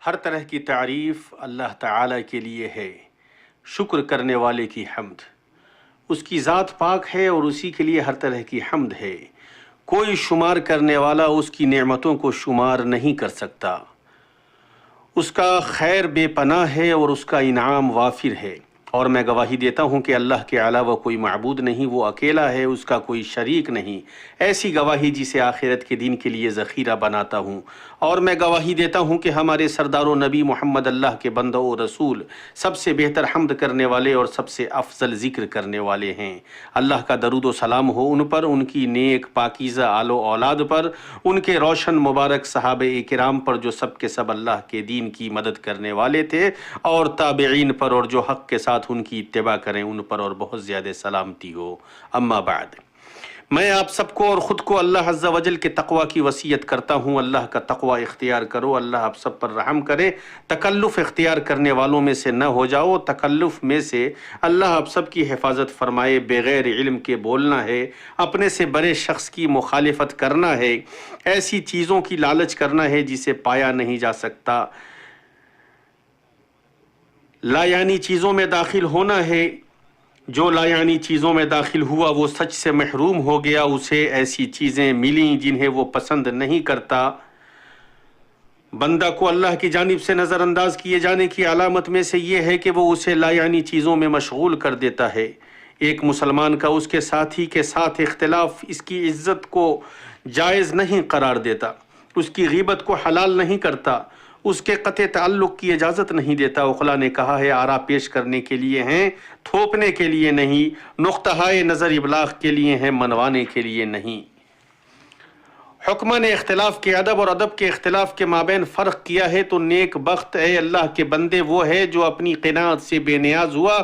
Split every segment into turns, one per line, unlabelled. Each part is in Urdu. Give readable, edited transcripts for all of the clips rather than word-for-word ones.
ہر طرح کی تعریف اللہ تعالیٰ کے لیے ہے، شکر کرنے والے کی حمد۔ اس کی ذات پاک ہے اور اسی کے لیے ہر طرح کی حمد ہے۔ کوئی شمار کرنے والا اس کی نعمتوں کو شمار نہیں کر سکتا۔ اس کا خیر بے پناہ ہے اور اس کا انعام وافر ہے، اور میں گواہی دیتا ہوں کہ اللہ کے علاوہ کوئی معبود نہیں، وہ اکیلا ہے، اس کا کوئی شریک نہیں، ایسی گواہی جسے آخرت کے دن کے لیے ذخیرہ بناتا ہوں۔ اور میں گواہی دیتا ہوں کہ ہمارے سردار و نبی محمد اللہ کے بندہ و رسول سب سے بہتر حمد کرنے والے اور سب سے افضل ذکر کرنے والے ہیں۔ اللہ کا درود و سلام ہو ان پر، ان کی نیک پاکیزہ آل و اولاد پر، ان کے روشن مبارک صحابہ کرام پر جو سب کے سب اللہ کے دین کی مدد کرنے والے تھے، اور تابعین پر، اور جو حق کے ساتھ ان کی اتباع کریں ان پر، اور بہت زیادہ سلامتی ہو۔ اما بعد، میں آپ سب کو اور خود کو اللہ عز و جل کے تقوی کی وصیت کرتا ہوں۔ اللہ کا تقوی اختیار کرو، اللہ آپ سب پر رحم کرے۔ تکلف اختیار کرنے والوں میں سے نہ ہو جاؤ، تکلف میں سے اللہ آپ سب کی حفاظت فرمائے۔ بغیر علم کے بولنا ہے، اپنے سے بڑے شخص کی مخالفت کرنا ہے، ایسی چیزوں کی لالچ کرنا ہے جسے پایا نہیں جا سکتا، لا یعنی چیزوں میں داخل ہونا ہے۔ جو لا یعنی چیزوں میں داخل ہوا وہ سچ سے محروم ہو گیا، اسے ایسی چیزیں ملیں جنہیں وہ پسند نہیں کرتا۔ بندہ کو اللہ کی جانب سے نظر انداز کیے جانے کی علامت میں سے یہ ہے کہ وہ اسے لا یعنی چیزوں میں مشغول کر دیتا ہے۔ ایک مسلمان کا اس کے ساتھی کے ساتھ اختلاف اس کی عزت کو جائز نہیں قرار دیتا، اس کی غیبت کو حلال نہیں کرتا، اس کے قطع تعلق کی اجازت نہیں دیتا۔ عقلا نے کہا ہے، آرا پیش کرنے کے لیے ہیں، تھوپنے کے لیے نہیں، نقطۂ نظر ابلاغ کے لیے ہیں، منوانے کے لیے نہیں۔ حکمہ نے اختلاف کے ادب اور ادب کے اختلاف کے مابین فرق کیا ہے، تو نیک بخت اے اللہ کے بندے وہ ہے جو اپنی قناعت سے بے نیاز ہوا،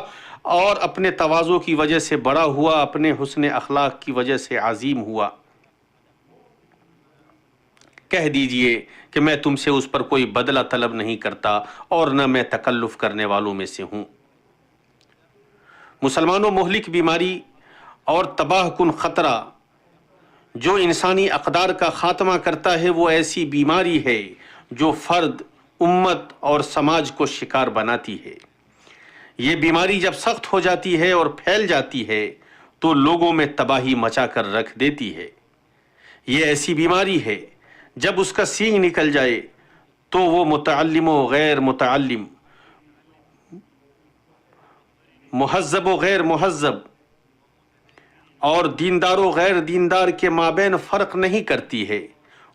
اور اپنے تواضع کی وجہ سے بڑا ہوا، اپنے حسن اخلاق کی وجہ سے عظیم ہوا۔ کہہ دیجئے کہ میں تم سے اس پر کوئی بدلہ طلب نہیں کرتا، اور نہ میں تکلف کرنے والوں میں سے ہوں۔ مسلمانوں، مہلک بیماری اور تباہ کن خطرہ جو انسانی اقدار کا خاتمہ کرتا ہے، وہ ایسی بیماری ہے جو فرد، امت اور سماج کو شکار بناتی ہے۔ یہ بیماری جب سخت ہو جاتی ہے اور پھیل جاتی ہے تو لوگوں میں تباہی مچا کر رکھ دیتی ہے۔ یہ ایسی بیماری ہے جب اس کا سینگ نکل جائے تو وہ متعلم و غیر متعلم، مہذب و غیر مہذب، اور دیندار و غیر دیندار کے مابین فرق نہیں کرتی ہے۔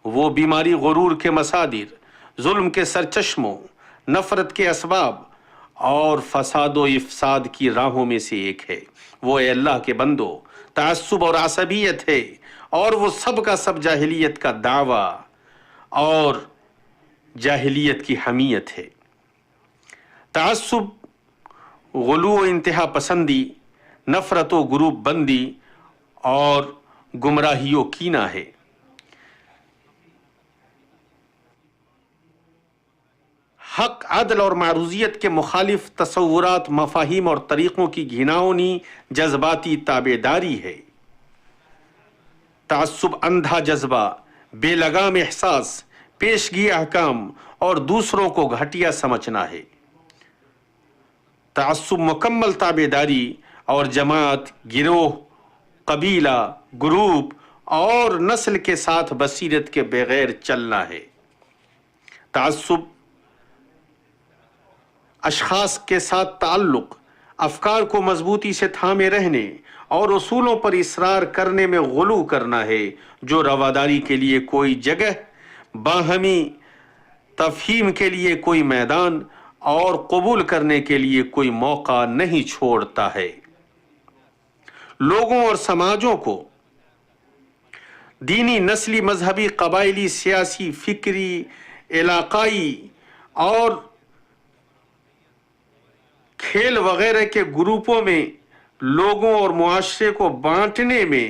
وہ بیماری غرور کے مصادر، ظلم کے سرچشموں، نفرت کے اسباب اور فساد و افساد کی راہوں میں سے ایک ہے۔ وہ اے اللہ کے بندو تعصب اور عصبیت ہے، اور وہ سب کا سب جاہلیت کا دعویٰ اور جاہلیت کی حمیت ہے۔ تعصب، غلو و انتہا پسندی، نفرت و گروپ بندی اور گمراہی و کینہ ہے۔ حق، عدل اور معروضیت کے مخالف تصورات، مفاہیم اور طریقوں کی گھناؤنی جذباتی تابعداری ہے۔ تعصب اندھا جذبہ، بے لگام احساس، پیشگی احکام اور دوسروں کو گھٹیا سمجھنا ہے۔ تعصب مکمل تابعداری اور جماعت، گروہ، قبیلہ، گروپ اور نسل کے ساتھ بصیرت کے بغیر چلنا ہے۔ تعصب اشخاص کے ساتھ تعلق، افکار کو مضبوطی سے تھامے رہنے اور اصولوں پر اصرار کرنے میں غلو کرنا ہے، جو رواداری کے لیے کوئی جگہ، باہمی تفہیم کے لیے کوئی میدان اور قبول کرنے کے لیے کوئی موقع نہیں چھوڑتا ہے۔ لوگوں اور سماجوں کو دینی، نسلی، مذہبی، قبائلی، سیاسی، فکری، علاقائی اور کھیل وغیرہ کے گروپوں میں لوگوں اور معاشرے کو بانٹنے میں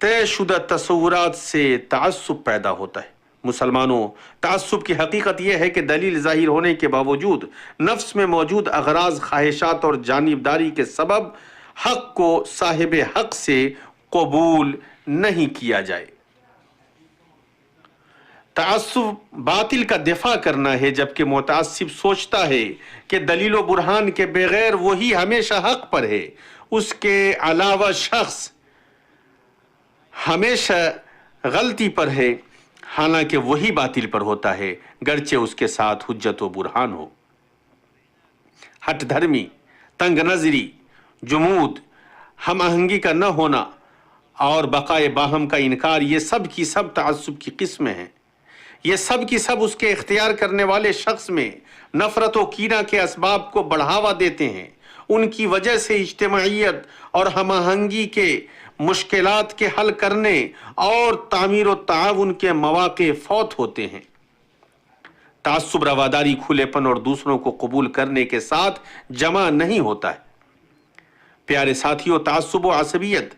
طے شدہ تصورات سے تعصب پیدا ہوتا ہے۔ مسلمانوں، تعصب کی حقیقت یہ ہے کہ دلیل ظاہر ہونے کے باوجود نفس میں موجود اغراض، خواہشات اور جانبداری کے سبب حق کو صاحب حق سے قبول نہیں کیا جائے۔ تعصب باطل کا دفاع کرنا ہے، جبکہ متعصب سوچتا ہے کہ دلیل و برہان کے بغیر وہی ہمیشہ حق پر ہے، اس کے علاوہ شخص ہمیشہ غلطی پر ہے، حالانکہ وہی باطل پر ہوتا ہے گرچہ اس کے ساتھ حجت و برہان ہو۔ ہٹ دھرمی، تنگ نظری، جمود، ہم آہنگی کا نہ ہونا اور بقائے باہم کا انکار، یہ سب کی سب تعصب کی قسمیں ہیں۔ یہ سب کی سب اس کے اختیار کرنے والے شخص میں نفرت و کینہ کے اسباب کو بڑھاوا دیتے ہیں۔ ان کی وجہ سے اجتماعیت اور ہم آہنگی کے مشکلات کے حل کرنے اور تعمیر و تعاون کے مواقع فوت ہوتے ہیں۔ تعصب رواداری، کھلے پن اور دوسروں کو قبول کرنے کے ساتھ جمع نہیں ہوتا ہے۔ پیارے ساتھیوں، تعصب و عصبیت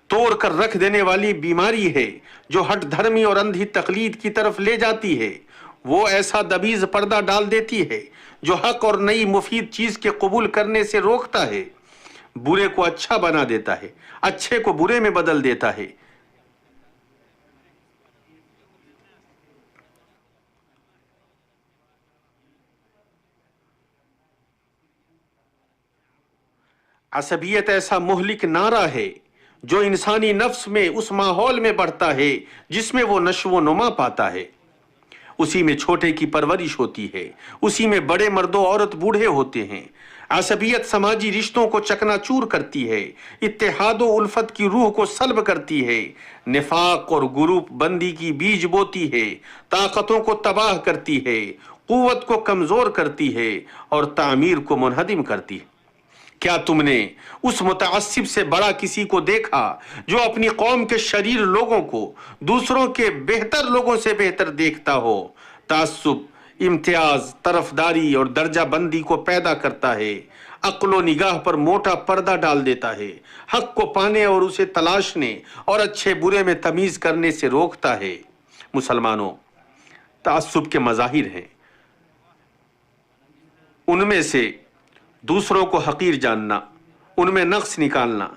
توڑ کر رکھ دینے والی بیماری ہے جو ہٹ دھرمی اور اندھی تقلید کی طرف لے جاتی ہے۔ وہ ایسا دبیز پردہ ڈال دیتی ہے جو حق اور نئی مفید چیز کے قبول کرنے سے روکتا ہے، برے کو اچھا بنا دیتا ہے، اچھے کو برے میں بدل دیتا ہے۔ عصبیت ایسا مہلک نعرہ ہے جو انسانی نفس میں اس ماحول میں بڑھتا ہے جس میں وہ نشو و نما پاتا ہے۔ اسی میں چھوٹے کی پرورش ہوتی ہے، اسی میں بڑے مرد و عورت بوڑھے ہوتے ہیں۔ عصبیت سماجی رشتوں کو چکنا چور کرتی ہے، اتحاد و الفت کی روح کو سلب کرتی ہے، نفاق اور گروپ بندی کی بیج بوتی ہے، طاقتوں کو تباہ کرتی ہے، قوت کو کمزور کرتی ہے اور تعمیر کو منہدم کرتی ہے۔ کیا تم نے اس متعصب سے بڑا کسی کو دیکھا جو اپنی قوم کے شریر لوگوں کو دوسروں کے بہتر لوگوں سے بہتر دیکھتا ہو؟ تعصب امتیاز، طرفداری اور درجہ بندی کو پیدا کرتا ہے، عقل و نگاہ پر موٹا پردہ ڈال دیتا ہے، حق کو پانے اور اسے تلاشنے اور اچھے برے میں تمیز کرنے سے روکتا ہے۔ مسلمانوں، تعصب کے مظاہر ہیں۔ ان میں سے دوسروں کو حقیر جاننا، ان میں نقص نکالنا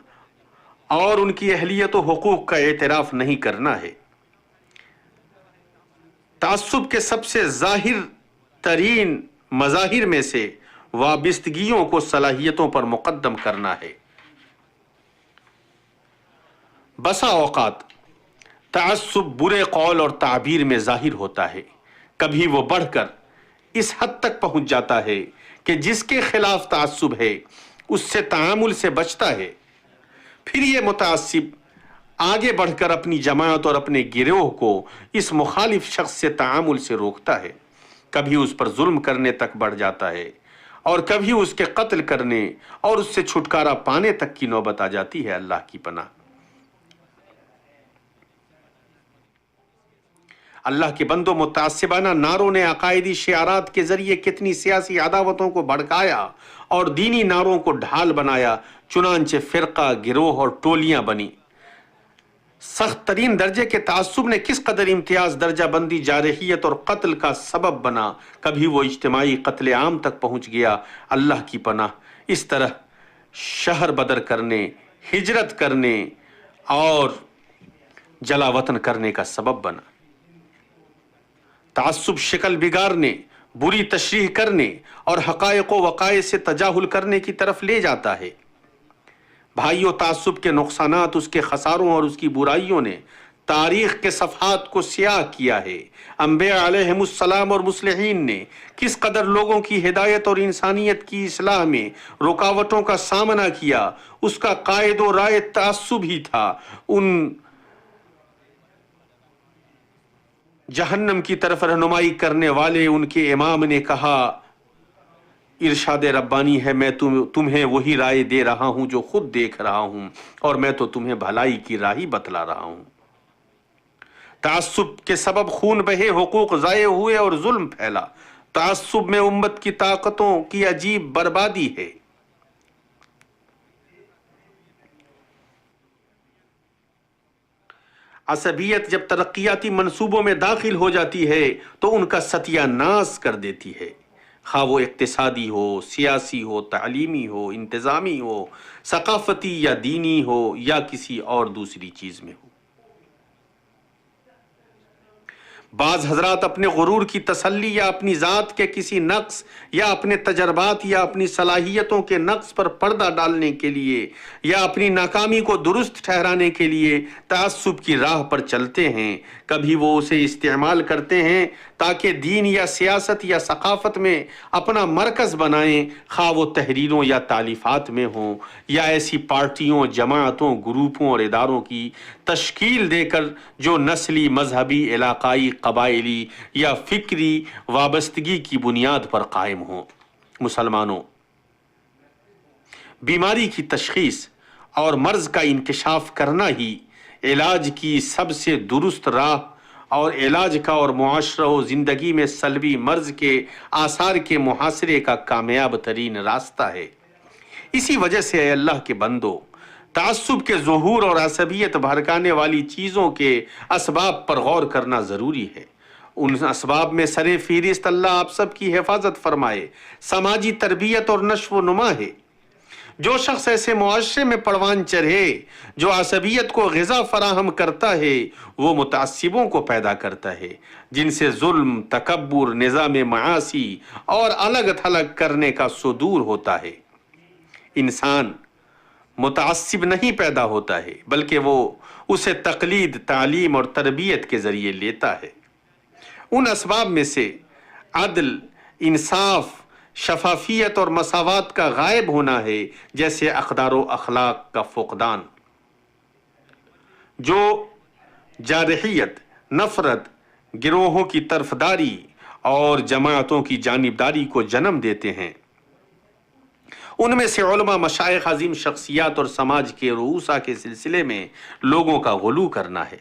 اور ان کی اہلیت و حقوق کا اعتراف نہیں کرنا ہے۔ تعصب کے سب سے ظاہر ترین مظاہر میں سے وابستگیوں کو صلاحیتوں پر مقدم کرنا ہے۔ بسا اوقات تعصب برے قول اور تعبیر میں ظاہر ہوتا ہے، کبھی وہ بڑھ کر اس حد تک پہنچ جاتا ہے کہ جس کے خلاف تعصب ہے اس سے تعامل سے بچتا ہے، پھر یہ متعصب آگے بڑھ کر اپنی جماعت اور اپنے گروہ کو اس مخالف شخص سے تعامل سے روکتا ہے، کبھی اس پر ظلم کرنے تک بڑھ جاتا ہے اور کبھی اس کے قتل کرنے اور اس سے چھٹکارا پانے تک کی نوبت آ جاتی ہے۔ اللہ کی پناہ۔ اللہ کے بندوں، متعصبانہ نعروں نے عقائدی شعارات کے ذریعے کتنی سیاسی عداوتوں کو بھڑکایا اور دینی نعروں کو ڈھال بنایا، چنانچہ فرقہ، گروہ اور ٹولیاں بنی۔ سخت ترین درجے کے تعصب نے کس قدر امتیاز، درجہ بندی، جارحیت اور قتل کا سبب بنا، کبھی وہ اجتماعی قتل عام تک پہنچ گیا۔ اللہ کی پناہ۔ اس طرح شہر بدر کرنے، ہجرت کرنے اور جلا وطن کرنے کا سبب بنا۔ تعصب شکل بگارنے، بری تشریح کرنے اور حقائق و وقائع سے تجاہل کرنے کی طرف لے جاتا ہے۔ بھائیو، تعصب کے نقصانات، اس کے خساروں اور اس کی برائیوں نے تاریخ کے صفحات کو سیاہ کیا ہے۔ انبیاء علیہم السلام اور مصلحین نے کس قدر لوگوں کی ہدایت اور انسانیت کی اصلاح میں رکاوٹوں کا سامنا کیا، اس کا قائد و رائد تعصب ہی تھا۔ ان جہنم کی طرف رہنمائی کرنے والے ان کے امام نے کہا، ارشاد ربانی ہے، میں تمہیں وہی رائے دے رہا ہوں جو خود دیکھ رہا ہوں، اور میں تو تمہیں بھلائی کی راہ ہی بتلا رہا ہوں۔ تعصب کے سبب خون بہے، حقوق ضائع ہوئے اور ظلم پھیلا۔ تعصب میں امت کی طاقتوں کی عجیب بربادی ہے۔ عصبیت جب ترقیاتی منصوبوں میں داخل ہو جاتی ہے تو ان کا ستیہ ناش کر دیتی ہے، خواہ وہ اقتصادی ہو، سیاسی ہو، تعلیمی ہو، انتظامی ہو، ثقافتی یا دینی ہو یا کسی اور دوسری چیز میں ہو۔ بعض حضرات اپنے غرور کی تسلی یا اپنی ذات کے کسی نقص یا اپنے تجربات یا اپنی صلاحیتوں کے نقص پر پردہ ڈالنے کے لیے یا اپنی ناکامی کو درست ٹھہرانے کے لیے تعصب کی راہ پر چلتے ہیں۔ کبھی وہ اسے استعمال کرتے ہیں تاکہ دین یا سیاست یا ثقافت میں اپنا مرکز بنائیں، خواہ وہ تحریروں یا تالیفات میں ہوں یا ایسی پارٹیوں، جماعتوں، گروپوں اور اداروں کی تشکیل دے کر جو نسلی، مذہبی، علاقائی، قبائلی یا فکری وابستگی کی بنیاد پر قائم ہوں۔ مسلمانوں، بیماری کی تشخیص اور مرض کا انکشاف کرنا ہی علاج کی سب سے درست راہ اور علاج کا اور معاشرہ و زندگی میں سلبی مرض کے آثار کے محاصرے کا کامیاب ترین راستہ ہے۔ اسی وجہ سے اے اللہ کے بندو، تعصب کے ظہور اور عصبیت بھڑکانے والی چیزوں کے اسباب پر غور کرنا ضروری ہے۔ ان اسباب میں سر فہرست اللہ آپ سب کی حفاظت فرمائے سماجی تربیت اور نشو و نما ہے۔ جو شخص ایسے معاشرے میں پروان چڑھے جو عصبیت کو غذا فراہم کرتا ہے، وہ متعصبوں کو پیدا کرتا ہے جن سے ظلم، تکبر، نظام معاشی اور الگ تھلگ کرنے کا صدور ہوتا ہے۔ انسان متعصب نہیں پیدا ہوتا ہے بلکہ وہ اسے تقلید، تعلیم اور تربیت کے ذریعے لیتا ہے۔ ان اسباب میں سے عدل، انصاف، شفافیت اور مساوات کا غائب ہونا ہے، جیسے اقدار و اخلاق کا فقدان، جو جارحیت، نفرت، گروہوں کی طرفداری اور جماعتوں کی جانبداری کو جنم دیتے ہیں۔ ان میں سے علماء، مشائخ، عظیم شخصیات اور سماج کے رؤساء کے سلسلے میں لوگوں کا غلو کرنا ہے۔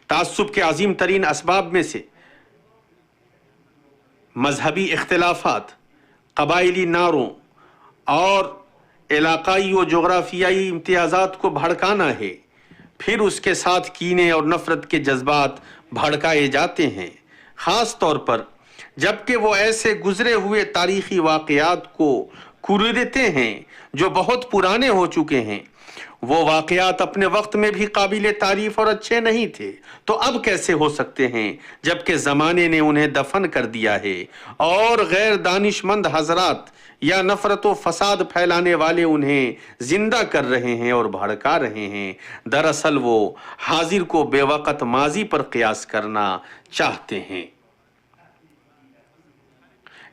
تعصب کے عظیم ترین اسباب میں سے مذہبی اختلافات، قبائلی نعروں اور علاقائی و جغرافیائی امتیازات کو بھڑکانا ہے۔ پھر اس کے ساتھ کینے اور نفرت کے جذبات بھڑکائے جاتے ہیں، خاص طور پر جبکہ وہ ایسے گزرے ہوئے تاریخی واقعات کو کوریدتے ہیں جو بہت پرانے ہو چکے ہیں۔ وہ واقعات اپنے وقت میں بھی قابل تعریف اور اچھے نہیں تھے، تو اب کیسے ہو سکتے ہیں جبکہ زمانے نے انہیں دفن کر دیا ہے اور غیر دانش مند حضرات یا نفرت و فساد پھیلانے والے انہیں زندہ کر رہے ہیں اور بھڑکا رہے ہیں۔ دراصل وہ حاضر کو بے وقت ماضی پر قیاس کرنا چاہتے ہیں۔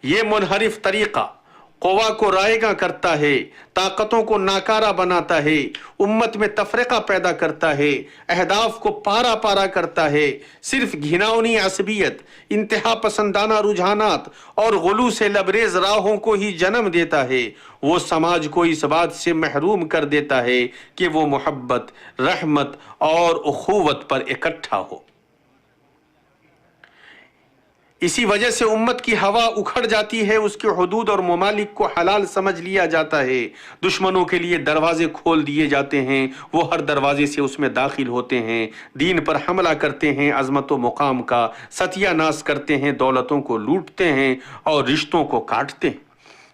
یہ منحرف طریقہ قوا کو رائیگاں کرتا ہے، طاقتوں کو ناکارہ بناتا ہے، امت میں تفرقہ پیدا کرتا ہے، اہداف کو پارا پارا کرتا ہے، صرف گھناؤنی عصبیت، انتہا پسندانہ رجحانات اور غلو سے لبریز راہوں کو ہی جنم دیتا ہے۔ وہ سماج کو اس بات سے محروم کر دیتا ہے کہ وہ محبت، رحمت اور اخوت پر اکٹھا ہو۔ اسی وجہ سے امت کی ہوا اکھڑ جاتی ہے، اس کے حدود اور ممالک کو حلال سمجھ لیا جاتا ہے، دشمنوں کے لیے دروازے کھول دیے جاتے ہیں، وہ ہر دروازے سے اس میں داخل ہوتے ہیں، دین پر حملہ کرتے ہیں، عظمت و مقام کا ستیہ ناش کرتے ہیں، دولتوں کو لوٹتے ہیں اور رشتوں کو کاٹتے ہیں۔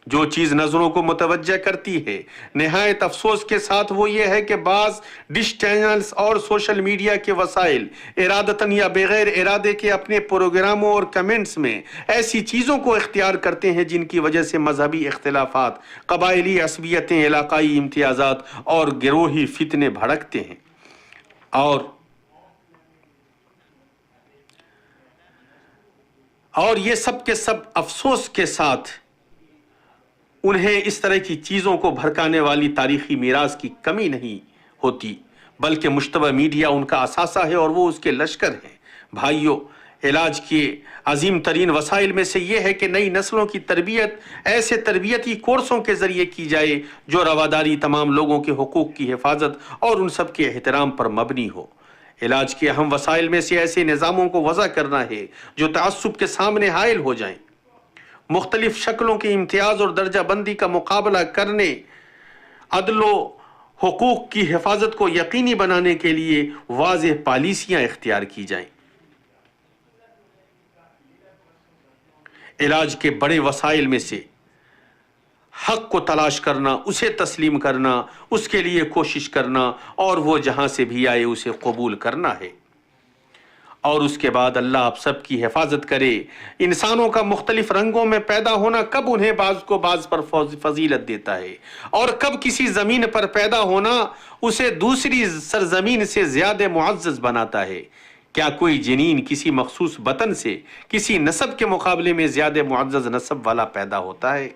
جو چیز نظروں کو متوجہ کرتی ہے نہایت افسوس کے ساتھ وہ یہ ہے کہ بعض ڈش چینلز اور سوشل میڈیا کے وسائل ارادتاً یا بغیر ارادے کے اپنے پروگراموں اور کمنٹس میں ایسی چیزوں کو اختیار کرتے ہیں جن کی وجہ سے مذہبی اختلافات، قبائلی عصبیتیں، علاقائی امتیازات اور گروہی فتنے بھڑکتے ہیں، اور یہ سب کے سب افسوس کے ساتھ انہیں اس طرح کی چیزوں کو بھڑکانے والی تاریخی میراث کی کمی نہیں ہوتی، بلکہ مشتبہ میڈیا ان کا اثاثہ ہے اور وہ اس کے لشکر ہیں۔ بھائیو، علاج کے عظیم ترین وسائل میں سے یہ ہے کہ نئی نسلوں کی تربیت ایسے تربیتی کورسوں کے ذریعے کی جائے جو رواداری، تمام لوگوں کے حقوق کی حفاظت اور ان سب کے احترام پر مبنی ہو۔ علاج کے اہم وسائل میں سے ایسے نظاموں کو وضع کرنا ہے جو تعصب کے سامنے حائل ہو جائیں، مختلف شکلوں کی امتیاز اور درجہ بندی کا مقابلہ کرنے، عدل و حقوق کی حفاظت کو یقینی بنانے کے لیے واضح پالیسیاں اختیار کی جائیں۔ علاج کے بڑے وسائل میں سے حق کو تلاش کرنا، اسے تسلیم کرنا، اس کے لیے کوشش کرنا اور وہ جہاں سے بھی آئے اسے قبول کرنا ہے۔ اور اس کے بعد اللہ آپ سب کی حفاظت کرے۔ انسانوں کا مختلف رنگوں میں پیدا ہونا کب انہیں بعض کو بعض پر فضیلت دیتا ہے، اور کب کسی زمین پر پیدا ہونا اسے دوسری سرزمین سے زیادہ معزز بناتا ہے۔ کیا کوئی جنین کسی مخصوص وطن سے کسی نسب کے مقابلے میں زیادہ معزز نسب والا پیدا ہوتا ہے؟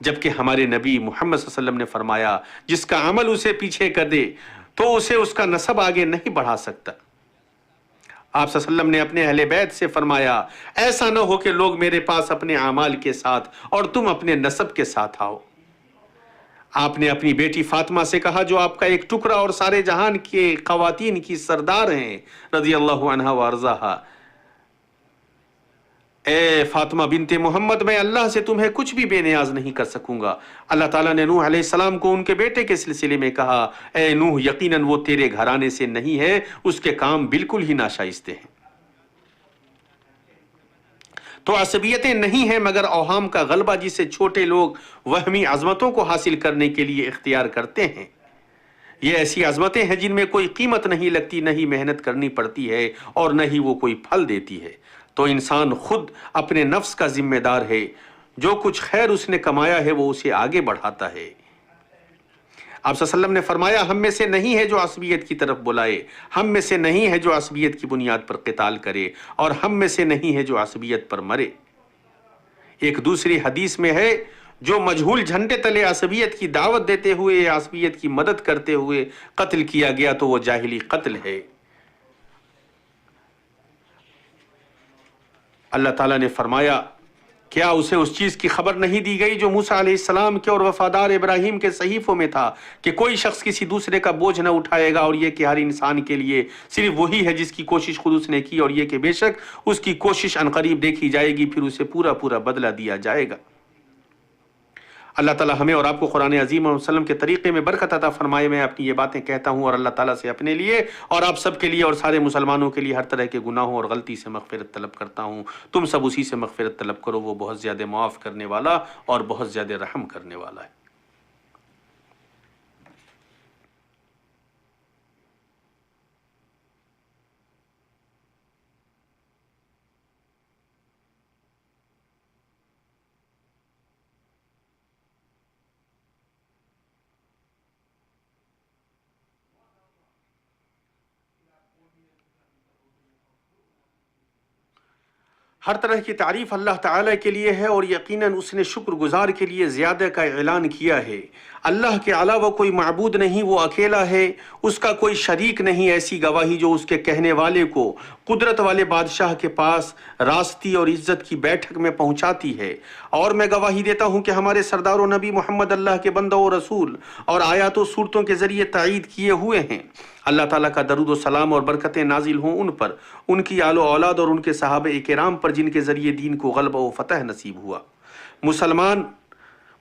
جبکہ ہمارے نبی محمد صلی اللہ علیہ وسلم نے فرمایا جس کا عمل اسے پیچھے کر دے تو اسے اس کا نسب آگے نہیں بڑھا سکتا۔ آپ صلی اللہ علیہ وسلم نے اپنے اہل بیت سے فرمایا ایسا نہ ہو کہ لوگ میرے پاس اپنے اعمال کے ساتھ اور تم اپنے نسب کے ساتھ آؤ۔ آپ نے اپنی بیٹی فاطمہ سے کہا جو آپ کا ایک ٹکڑا اور سارے جہان کے خواتین کی سردار ہیں رضی اللہ عنہا وارضاہا، اے فاطمہ بنت محمد، میں اللہ سے تمہیں کچھ بھی بے نیاز نہیں کر سکوں گا۔ اللہ تعالیٰ نے نوح علیہ السلام کو ان کے بیٹے کے سلسلے میں کہا اے نوح، یقیناً وہ تیرے گھرانے سے نہیں ہے، اس کے کام بالکل ہی ناشائستہ ہیں۔ تو عصبیتیں نہیں ہیں مگر اوہام کا غلبہ جسے چھوٹے لوگ وہمی عظمتوں کو حاصل کرنے کے لیے اختیار کرتے ہیں۔ یہ ایسی عظمتیں ہیں جن میں کوئی قیمت نہیں لگتی، نہ ہی محنت کرنی پڑتی ہے اور نہ ہی وہ کوئی پھل دیتی ہے۔ تو انسان خود اپنے نفس کا ذمہ دار ہے، جو کچھ خیر اس نے کمایا ہے وہ اسے آگے بڑھاتا ہے۔ آپ صلی اللہ علیہ وسلم نے فرمایا ہم میں سے نہیں ہے جو عصبیت کی طرف بلائے، ہم میں سے نہیں ہے جو عصبیت کی بنیاد پر قتال کرے، اور ہم میں سے نہیں ہے جو عصبیت پر مرے۔ ایک دوسری حدیث میں ہے جو مجہول جھنڈے تلے عصبیت کی دعوت دیتے ہوئے یا عصبیت کی مدد کرتے ہوئے قتل کیا گیا تو وہ جاہلی قتل ہے۔ اللہ تعالیٰ نے فرمایا کیا اسے اس چیز کی خبر نہیں دی گئی جو موسیٰ علیہ السلام کے اور وفادار ابراہیم کے صحیفوں میں تھا کہ کوئی شخص کسی دوسرے کا بوجھ نہ اٹھائے گا، اور یہ کہ ہر انسان کے لیے صرف وہی ہے جس کی کوشش خود اس نے کی، اور یہ کہ بے شک اس کی کوشش عنقریب دیکھی جائے گی، پھر اسے پورا پورا بدلہ دیا جائے گا۔ اللہ تعالیٰ ہمیں اور آپ کو قرآن عظیم اور وسلم کے طریقے میں برکت عطا فرمائے۔ میں اپنی یہ باتیں کہتا ہوں اور اللہ تعالیٰ سے اپنے لیے اور آپ سب کے لیے اور سارے مسلمانوں کے لیے ہر طرح کے گناہوں اور غلطی سے مغفرت طلب کرتا ہوں۔ تم سب اسی سے مغفرت طلب کرو، وہ بہت زیادہ معاف کرنے والا اور بہت زیادہ رحم کرنے والا ہے۔ ہر طرح کی تعریف اللہ تعالیٰ کے لیے ہے، اور یقیناً اس نے شکر گزار کے لیے زیادہ کا اعلان کیا ہے۔ اللہ کے علاوہ کوئی معبود نہیں، وہ اکیلا ہے، اس کا کوئی شریک نہیں۔ ایسی گواہی جو اس کے کہنے والے کو قدرت والے بادشاہ کے پاس راستی اور عزت کی بیٹھک میں پہنچاتی ہے۔ اور میں گواہی دیتا ہوں کہ ہمارے سردار و نبی محمد اللہ کے بندہ و رسول اور آیات و صورتوں کے ذریعے تائید کیے ہوئے ہیں۔ اللہ تعالیٰ کا درود و سلام اور برکتیں نازل ہوں ان پر، ان کی آل و اولاد اور ان کے صحابہ کرام پر جن کے ذریعے دین کو غلبہ و فتح نصیب ہوا۔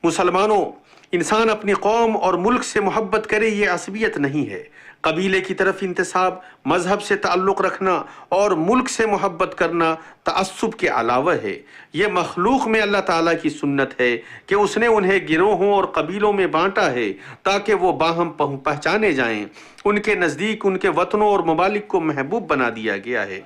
مسلمانوں، انسان اپنی قوم اور ملک سے محبت کرے یہ عصبیت نہیں ہے۔ قبیلے کی طرف انتساب، مذہب سے تعلق رکھنا اور ملک سے محبت کرنا تعصب کے علاوہ ہے۔ یہ مخلوق میں اللہ تعالیٰ کی سنت ہے کہ اس نے انہیں گروہوں اور قبیلوں میں بانٹا ہے تاکہ وہ باہم پہچانے جائیں۔ ان کے نزدیک ان کے وطنوں اور ممالک کو محبوب بنا دیا گیا ہے۔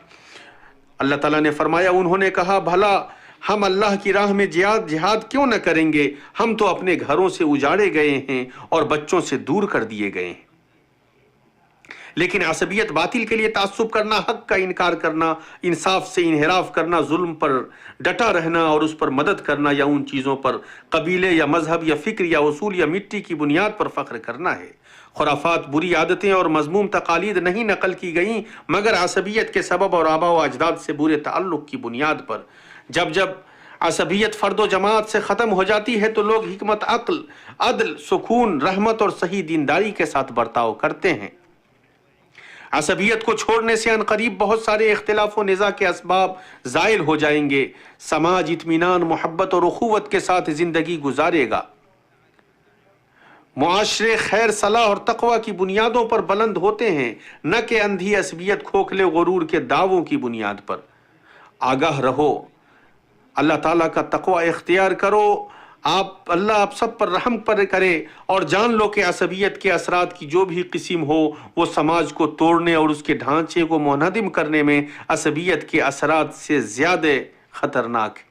اللہ تعالیٰ نے فرمایا انہوں نے کہا بھلا ہم اللہ کی راہ میں جہاد کیوں نہ کریں گے؟ ہم تو اپنے گھروں سے اجاڑے گئے ہیں اور بچوں سے دور کر دیے گئے ہیں۔ لیکن عصبیت باطل کے لیے تعصب کرنا، حق کا انکار کرنا، انصاف سے انحراف کرنا، ظلم پر ڈٹا رہنا اور اس پر مدد کرنا، یا ان چیزوں پر قبیلے یا مذہب یا فکر یا اصول یا مٹی کی بنیاد پر فخر کرنا ہے۔ خرافات، بری عادتیں اور مذموم تقالید نہیں نقل کی گئیں مگر عصبیت کے سبب اور آباء و اجداد سے برے تعلق کی بنیاد پر۔ جب عصبیت فرد و جماعت سے ختم ہو جاتی ہے تو لوگ حکمت، عقل، عدل، سکون، رحمت اور صحیح دینداری کے ساتھ برتاؤ کرتے ہیں۔ عصبیت کو چھوڑنے سے عنقریب بہت سارے اختلاف و نزاع کے اسباب زائل ہو جائیں گے۔ سماج اطمینان، محبت اور اخوت کے ساتھ زندگی گزارے گا۔ معاشرے خیر، صلاح اور تقوی کی بنیادوں پر بلند ہوتے ہیں، نہ کہ اندھی عصبیت، کھوکھلے غرور کے دعووں کی بنیاد پر۔ آگاہ رہو، اللہ تعالیٰ کا تقوی اختیار کرو، آپ اللہ آپ سب پر رحم پر کرے اور جان لو کہ عصبیت کے اثرات کی جو بھی قسم ہو وہ سماج کو توڑنے اور اس کے ڈھانچے کو منہدم کرنے میں عصبیت کے اثرات سے زیادہ خطرناک ہے۔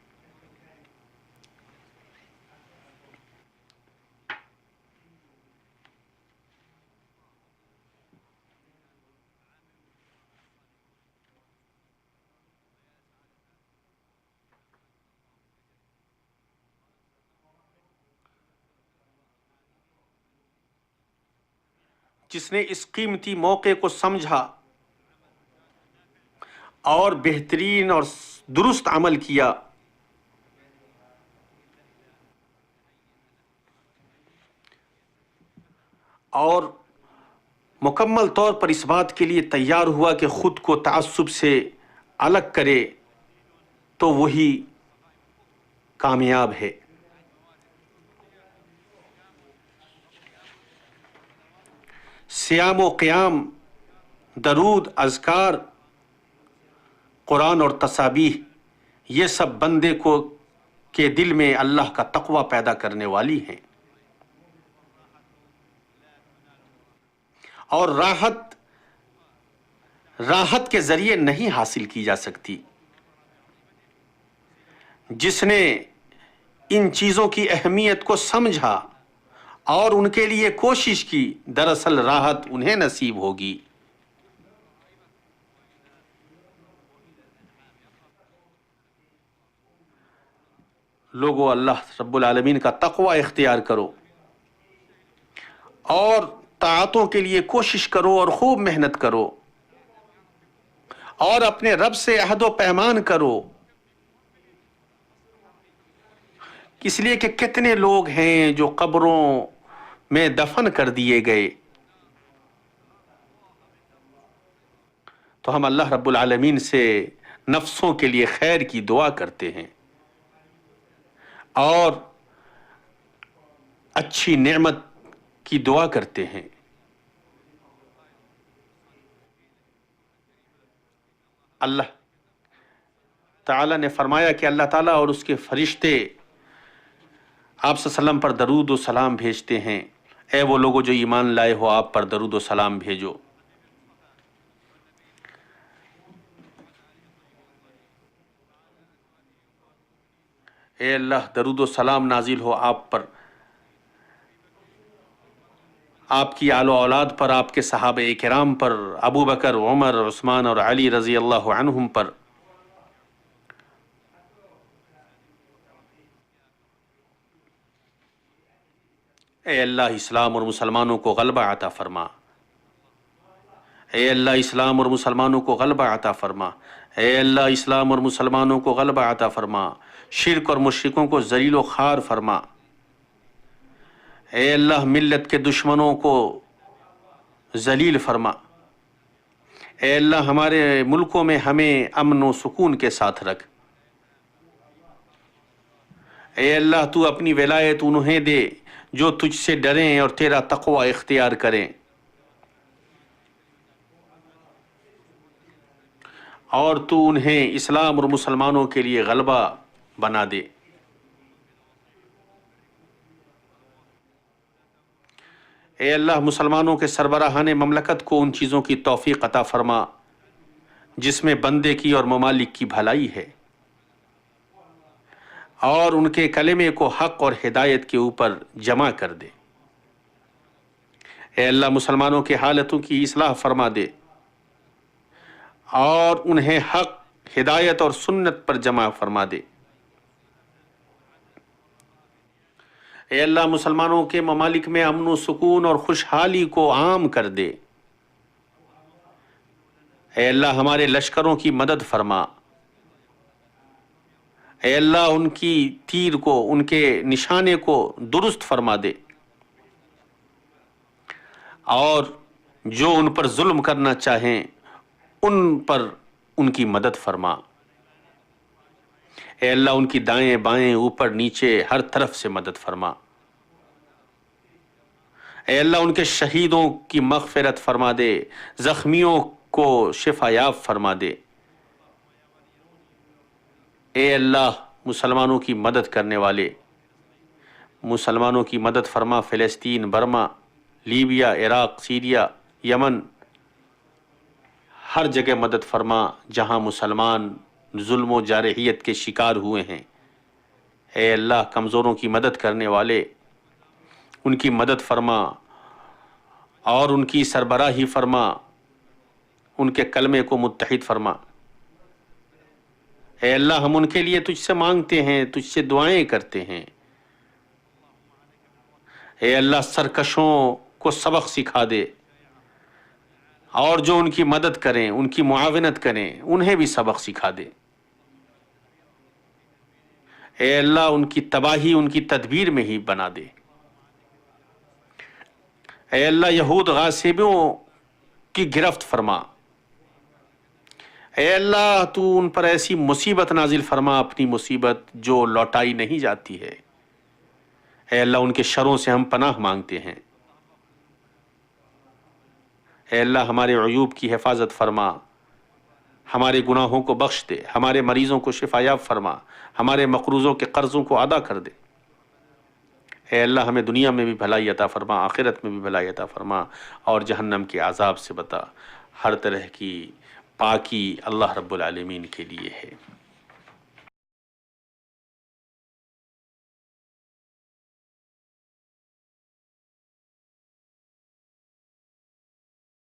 جس نے اس قیمتی موقع کو سمجھا اور بہترین اور درست عمل کیا، اور مکمل طور پر اس بات کے لیے تیار ہوا کہ خود کو تعصب سے الگ کرے، تو وہی کامیاب ہے۔ صیام و قیام، درود، اذکار، قرآن اور تسابیح، یہ سب بندے کو کے دل میں اللہ کا تقوی پیدا کرنے والی ہیں، اور راحت کے ذریعے نہیں حاصل کی جا سکتی۔ جس نے ان چیزوں کی اہمیت کو سمجھا اور ان کے لیے کوشش کی، دراصل راحت انہیں نصیب ہوگی۔ لوگو، اللہ رب العالمین کا تقوی اختیار کرو اور طاعتوں کے لیے کوشش کرو اور خوب محنت کرو، اور اپنے رب سے عہد و پیمان کرو، اس لیے کہ کتنے لوگ ہیں جو قبروں میں دفن کر دیے گئے۔ تو ہم اللہ رب العالمین سے نفسوں کے لیے خیر کی دعا کرتے ہیں اور اچھی نعمت کی دعا کرتے ہیں۔ اللہ تعالیٰ نے فرمایا کہ اللہ تعالیٰ اور اس کے فرشتے آپ صلی اللہ علیہ وسلم پر درود و سلام بھیجتے ہیں۔ اے وہ لوگوں جو ایمان لائے ہو، آپ پر درود و سلام بھیجو۔ اے اللہ، درود و سلام نازل ہو آپ پر، آپ کی آل و اولاد پر، آپ کے صحابہ کرام پر، ابو بکر، عمر، عثمان اور علی رضی اللہ عنہم پر۔ اے اللہ، اسلام اور مسلمانوں کو غلبہ عطا فرما۔ اے اللہ، اسلام اور مسلمانوں کو غلبہ عطا فرما۔ اے اللہ، اسلام اور مسلمانوں کو غلبہ عطا فرما۔ شرک اور مشرکوں کو ذلیل و خوار فرما۔ اے اللہ، ملت کے دشمنوں کو ذلیل فرما۔ اے اللہ، ہمارے ملکوں میں ہمیں امن و سکون کے ساتھ رکھ۔ اے اللہ، تو اپنی ولایت انہیں دے جو تجھ سے ڈریں اور تیرا تقوی اختیار کریں، اور تو انہیں اسلام اور مسلمانوں کے لیے غلبہ بنا دے۔ اے اللہ، مسلمانوں کے سربراہان مملکت کو ان چیزوں کی توفیق عطا فرما جس میں بندے کی اور ممالک کی بھلائی ہے، اور ان کے کلمے کو حق اور ہدایت کے اوپر جمع کر دے۔ اے اللہ، مسلمانوں کے حالتوں کی اصلاح فرما دے اور انہیں حق، ہدایت اور سنت پر جمع فرما دے۔ اے اللہ، مسلمانوں کے ممالک میں امن و سکون اور خوشحالی کو عام کر دے۔ اے اللہ، ہمارے لشکروں کی مدد فرما۔ اے اللہ، ان کی تیر کو، ان کے نشانے کو درست فرما دے، اور جو ان پر ظلم کرنا چاہیں ان پر ان کی مدد فرما۔ اے اللہ، ان کی دائیں بائیں، اوپر نیچے، ہر طرف سے مدد فرما۔ اے اللہ، ان کے شہیدوں کی مغفرت فرما دے، زخمیوں کو شفا یاب فرما دے۔ اے اللہ، مسلمانوں کی مدد کرنے والے، مسلمانوں کی مدد فرما، فلسطین، برما، لیبیا، عراق، سیریا، یمن، ہر جگہ مدد فرما جہاں مسلمان ظلم و جارحیت کے شکار ہوئے ہیں۔ اے اللہ کمزوروں کی مدد کرنے والے، ان کی مدد فرما اور ان کی سربراہی فرما، ان کے کلمے کو متحد فرما۔ اے اللہ ہم ان کے لیے تجھ سے مانگتے ہیں، تجھ سے دعائیں کرتے ہیں۔ اے اللہ سرکشوں کو سبق سکھا دے، اور جو ان کی مدد کریں، ان کی معاونت کریں، انہیں بھی سبق سکھا دے۔ اے اللہ ان کی تباہی ان کی تدبیر میں ہی بنا دے۔ اے اللہ یہود غاصبوں کی گرفت فرما۔ اے اللہ تو ان پر ایسی مصیبت نازل فرما، اپنی مصیبت جو لوٹائی نہیں جاتی ہے۔ اے اللہ ان کے شروں سے ہم پناہ مانگتے ہیں۔ اے اللہ ہمارے عیوب کی حفاظت فرما، ہمارے گناہوں کو بخش دے، ہمارے مریضوں کو شفا یاب فرما، ہمارے مقروضوں کے قرضوں کو ادا کر دے۔ اے اللہ ہمیں دنیا میں بھی بھلائی عطا فرما، آخرت میں بھی بھلائی عطا فرما، اور جہنم کے عذاب سے بتا۔ ہر طرح کی پاکی اللہ رب العالمین کے لیے ہے۔